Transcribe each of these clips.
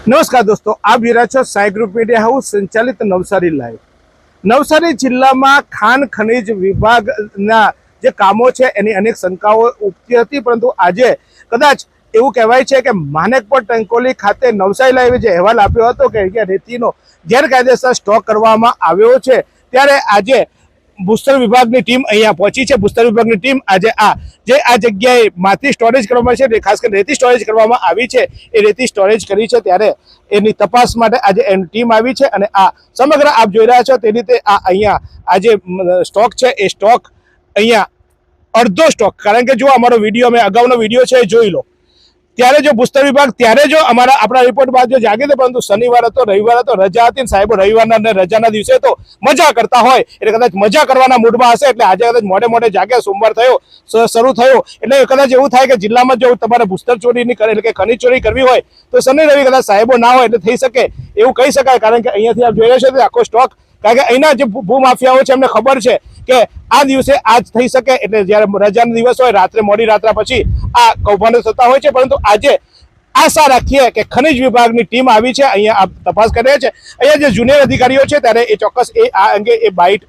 નમસ્કાર દોસ્તો, આપ જોઈ રહ્યા છો સાઈ ગ્રુપ મીડિયા હાઉસ સંચાલિત નવસારી લાઈવ। નવસારી જિલ્લામાં ખાણ ખનીજ વિભાગના જે કામો છે એની અનેક શંકાઓ ઉઠતી હતી, પરંતુ આજે કદાચ એવું કહેવાય છે કે માનેકપર ટંકોલી ખાતે નવસારી લાઈવે જે અહેવાલ આપ્યો હતો કે રેતીનો ગેરકાયદેસર સ્ટોક કરવામાં આવ્યો છે, ત્યારે આજે ભૂસ્તર વિભાગની ટીમ અહીંયા પહોંચી છે। ભૂસ્તર વિભાગની ટીમ આજે આ જગ્યાએ માટી સ્ટોરેજ કરવામાં છે, ખાસ કરીને રેતી સ્ટોરેજ કરવામાં આવી છે, એ રેતી સ્ટોરેજ કરી છે, ત્યારે એની તપાસ માટે આજે એની ટીમ આવી છે। અને આ સમગ્ર આપ જોઈ રહ્યા છો તે રીતે અહીંયા આ જે સ્ટોક છે એ સ્ટોક અહીંયા અડધો સ્ટોક, કારણ કે જો અમારો વિડીયો મેં અગાઉનો વિડીયો છે એ જોઈ લો, ત્યારે જો ભૂસ્તર વિભાગ ત્યારે જો આપણા રિપોર્ટ બાદ જો જાગે તો, પરંતુ શનિવાર હતો, રવિવાર હતો, રજા હતી, સાહેબો રવિવારના રજાના દિવસે તો મજા કરતા હોય, એટલે કદાચ મજા કરવાના મૂડમાં હશે, એટલે આજે કદાચ મોડે જાગે, સોમવાર થયો શરૂ થયો, એટલે કદાચ એવું થાય કે જિલ્લામાં જો તમારે ભૂસ્તર ચોરીની એટલે કે ખનીજ ચોરી કરવી હોય તો શનિ રવિ કદાચ સાહેબો ના હોય એટલે થઈ શકે એવું કહી શકાય। કારણ કે અહીંયાથી આપ જોઈ રહ્યા છો આખો સ્ટોક, કારણ કે અહીંના જે ભૂમાફિયાઓ છે એમને ખબર છે કે આ દિવસે આજ થઈ શકે, એટલે જ્યારે રજાનો દિવસ હોય રાત્રે મોડી રાત્રે પછી આ કૌભાંડો થતા હોય છે, પરંતુ આજે આશા રાખીએ કે ખનીજ વિભાગની ટીમ આવી છે, અહીંયા તપાસ કરે છે। અહીંયા જે જુનિયર અધિકારીઓ છે ત્યારે એ ચોક્કસ આ અંગે એ બાઇટ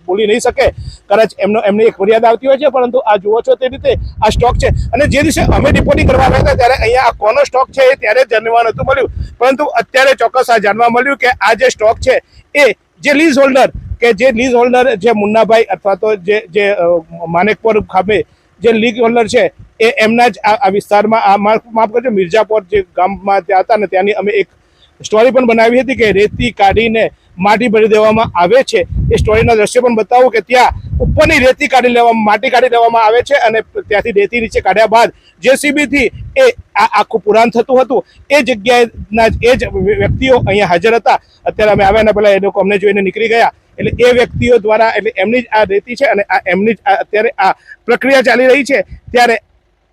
બોલી નહીં શકે, કદાચ એમને એક મર્યાદા આવતી હોય છે, પરંતુ આ જુઓ છો તે રીતે આ સ્ટોક છે। અને જે દિવસે અમે રિપોર્ટિંગ કરવા આવ્યા હતા ત્યારે અહીંયા આ કોનો સ્ટોક છે એ ત્યારે જાણવા નહોતું મળ્યું, પરંતુ અત્યારે ચોક્કસ આ જાણવા મળ્યું કે આ જે સ્ટોક છે એ જે લીઝ હોલ્ડર જે મુન્નાભાઈ અથવા તો જે માનેકપર ખાતે જે લીઝ હોલ્ડર છે એ એમના જ આ વિસ્તારમાં માફ કરજો મિર્જાપોર જે ગામમાં ત્યાં હતા ને, ત્યાંની અમે એક સ્ટોરી પણ બનાવી હતી કે રેતી કાઢીને માટી ભરી દેવામાં આવે છે। એ સ્ટોરીના દ્રશ્ય પણ બતાવું કે ત્યાં ઉપરની રેતી માટી કાઢી લેવામાં આવે છે, અને ત્યાંથી રેતી નીચે કાઢ્યા બાદ જેસીબીથી એ આખું પુરાણ થતું હતું। એ જગ્યાએના એ જ વ્યક્તિઓ અહીંયા હાજર હતા। અત્યારે અમે આવ્યા ને પહેલા એ લોકો અમને જોઈને નીકળી ગયા, એટલે એ વ્યક્તિઓ દ્વારા એટલે એમની જ આ રેતી છે અને એમની જ અત્યારે આ પ્રક્રિયા ચાલી રહી છે। ત્યારે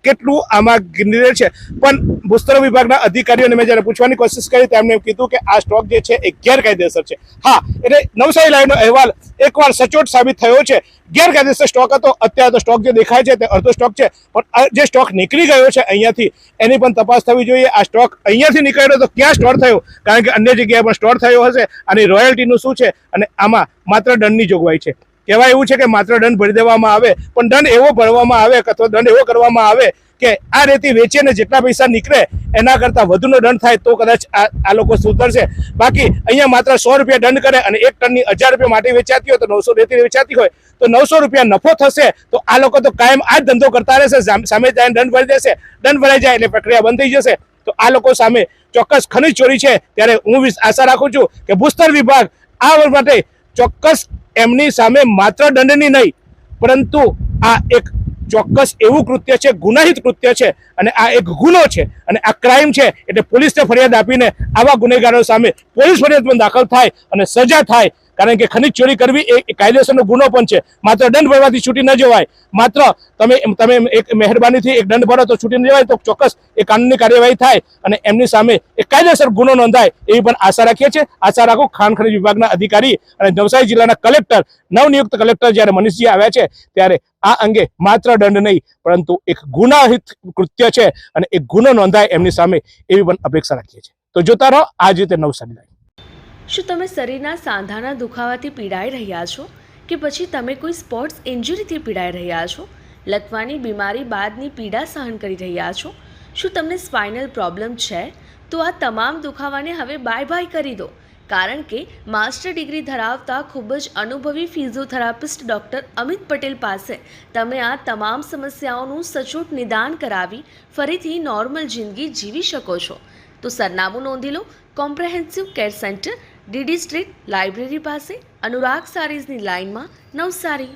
કેટલું આમાં ગિરનાર છે, પણ ભૂસ્તર વિભાગના અધિકારીઓને મેં જ્યારે પૂછવાની કોશિશ કરી તો એમને કીધું કે આ સ્ટોક જે છે એ ગેરકાયદેસર છે। હા, એટલે નવસારી લાઈવનો અહેવાલ એકવાર સચોટ સાબિત થયો છે, ગેરકાયદેસર સ્ટોક હતો। અત્યારે તો સ્ટોક જે દેખાય છે તે અડધો સ્ટોક છે, પણ જે સ્ટોક નીકળી ગયો છે અહીંયાથી એની પણ તપાસ થવી જોઈએ। આ સ્ટોક અહીંયાથી નીકળ્યો તો ક્યાં સ્ટોર થયો, કારણ કે અન્ય જગ્યાએ પણ સ્ટોર થયો હશે, અને રોયલ્ટીનું શું છે, અને આમાં માત્ર દંડની જોગવાઈ છે। કહેવાય એવું છે કે માત્ર દંડ ભરી દેવામાં આવે, પણ દંડ એવો ભરવામાં આવે અથવા દંડ એવો કરવામાં આવે કે આ રેતી વેચે ને જેટલા પૈસા નીકળે એના કરતાં વધુનો દંડ થાય તો કદાચ આ લોકો સુધરશે। બાકી અહીંયા માત્ર 100 રૂપિયા દંડ કરે અને 1 ટનની 1000 રૂપિયા માટી વેચાતી હોય તો 900 રેતી વેચાતી હોય તો 900 રૂપિયા નફો થશે, તો આ લોકો તો કાયમ આ જ ધંધો કરતા રહેશે, સામે જાય દંડ ભરી દેશે, દંડ ભરાઈ જાય એટલે પ્રક્રિયા બંધ થઈ જશે। તો આ લોકો સામે ચોક્કસ ખનીજ ચોરી છે, ત્યારે હું આશા રાખું છું કે ભૂસ્તર વિભાગ આ માટે ચોક્કસ એમની સામે માત્ર દંડની નહીં, પરંતુ આ એક ચોક્કસ એવું કૃત્ય છે, ગુનાહિત કૃત્ય છે, અને આ એક ગુનો છે અને આ ક્રાઇમ છે, એટલે પોલીસને ફરિયાદ આપીને આવા ગુનેગારો સામે પોલીસ ફરિયાદ પણ દાખલ થાય અને સજા થાય। કારણ કે ખનીજ ચોરી કરવી એ કાયદેસરનો ગુનો પણ છે, માત્ર દંડ ભરવાથી છૂટી ન જવાય। માત્ર તમે એક મહેરબાનીથી એક દંડ ભરો તો છૂટી ન જવાય, તો ચોક્કસ એ કાનૂની કાર્યવાહી થાય અને એમની સામે એક કાયદેસર ગુનો નોંધાય એવી પણ આશા રાખીએ છીએ। આશા રાખું ખાણ ખનીજ વિભાગના અધિકારી અને નવસારી જિલ્લાના કલેક્ટર, નવનિયુક્ત કલેક્ટર જ્યારે મનીષજી આવ્યા છે ત્યારે આ અંગે માત્ર દંડ નહીં, પરંતુ એક ગુનાહિત કૃત્ય છે અને એક ગુનો નોંધાય એમની સામે એવી પણ અપેક્ષા રાખીએ છીએ। તો જોતા રહો આ જ રીતે નવસારી લાઈવ। શું તમે શરીરના સાંધાના દુખાવાથી પીડાઈ રહ્યા છો કે પછી તમે કોઈ સ્પોર્ટ્સ ઇન્જરીથી પીડાઈ રહ્યા છો? લકવાની બીમારી બાદની પીડા સહન કરી રહ્યા છો? શું તમને સ્પાઇનલ પ્રોબ્લેમ છે? તો આ તમામ દુખાવાને હવે બાય કરી દો, કારણ કે માસ્ટર ડિગ્રી ધરાવતા ખૂબ જ અનુભવી ફિઝિયોથેરાપિસ્ટ ડૉક્ટર અમિત પટેલ પાસે તમે આ તમામ સમસ્યાઓનું સચોટ નિદાન કરાવી ફરીથી નોર્મલ જિંદગી જીવી શકો છો। તો સરનામું નોંધી લો, comprehensive care centre, DD street, library પાસે, અનુરાગ સારીઝની લાઇનમાં, નવસારી।